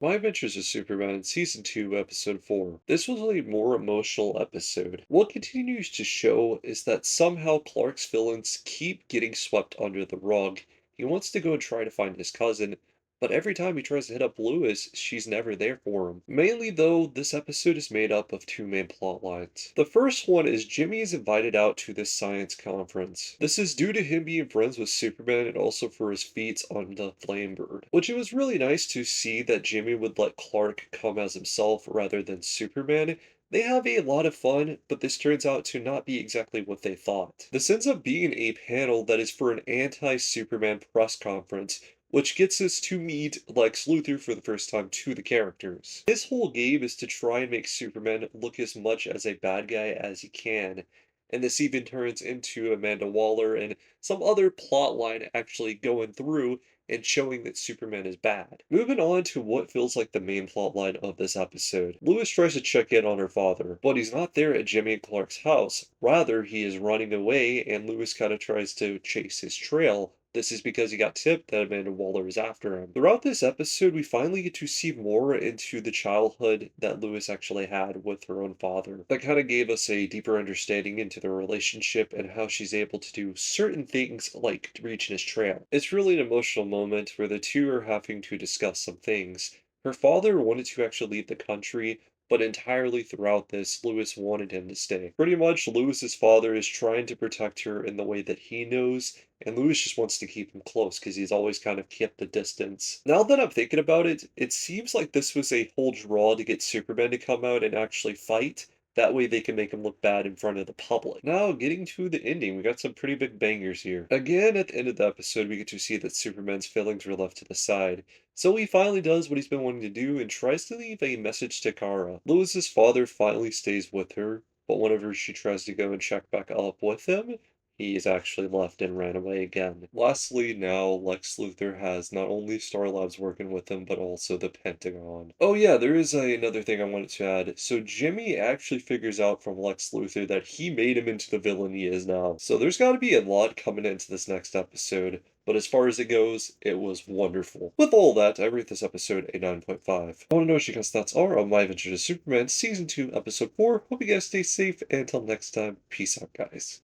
My Adventures of Superman, Season 2, Episode 4. This was a more emotional episode. What continues to show is that somehow Clark's villains keep getting swept under the rug. He wants to go and try to find his cousin, but every time he tries to hit up Lois, she's never there for him. Mainly, though, this episode is made up of two main plot lines. The first one is Jimmy is invited out to this science conference. This is due to him being friends with Superman and also for his feats on the Flamebird, which it was really nice to see that Jimmy would let Clark come as himself rather than Superman. They have a lot of fun, but this turns out to not be exactly what they thought. This ends up being a panel that is for an anti-Superman press conference, which gets us to meet Lex Luthor for the first time to the characters. His whole game is to try and make Superman look as much as a bad guy as he can, and this even turns into Amanda Waller and some other plot line actually going through and showing that Superman is bad. Moving on to what feels like the main plot line of this episode. Lois tries to check in on her father, but he's not there at Jimmy and Clark's house. Rather, he is running away, and Lois kind of tries to chase his trail. This is because he got tipped that Amanda Waller is after him. Throughout this episode, we finally get to see more into the childhood that Lois actually had with her own father. That kind of gave us a deeper understanding into their relationship and how she's able to do certain things like reaching his trail. It's really an emotional moment where the two are having to discuss some things. Her father wanted to actually leave the country, but entirely throughout this, Lewis wanted him to stay. Pretty much, Lewis's father is trying to protect her in the way that he knows, and Lewis just wants to keep him close because he's always kind of kept the distance. Now that I'm thinking about it, it seems like this was a whole draw to get Superman to come out and actually fight. That way they can make him look bad in front of the public. Now, getting to the ending, we got some pretty big bangers here. Again, at the end of the episode, we get to see that Superman's feelings were left to the side. So he finally does what he's been wanting to do and tries to leave a message to Kara. Lois's father finally stays with her, but whenever she tries to go and check back up with him, he is actually left and ran away again. Lastly, now Lex Luthor has not only Star Labs working with him, but also the Pentagon. Oh yeah, there is another thing I wanted to add. So Jimmy actually figures out from Lex Luthor that he made him into the villain he is now. So there's got to be a lot coming into this next episode. But as far as it goes, it was wonderful. With all that, I rate this episode a 9.5. I want to know what you guys' thoughts are on My Adventures of Superman Season 2, Episode 4. Hope you guys stay safe, and until next time, peace out, guys.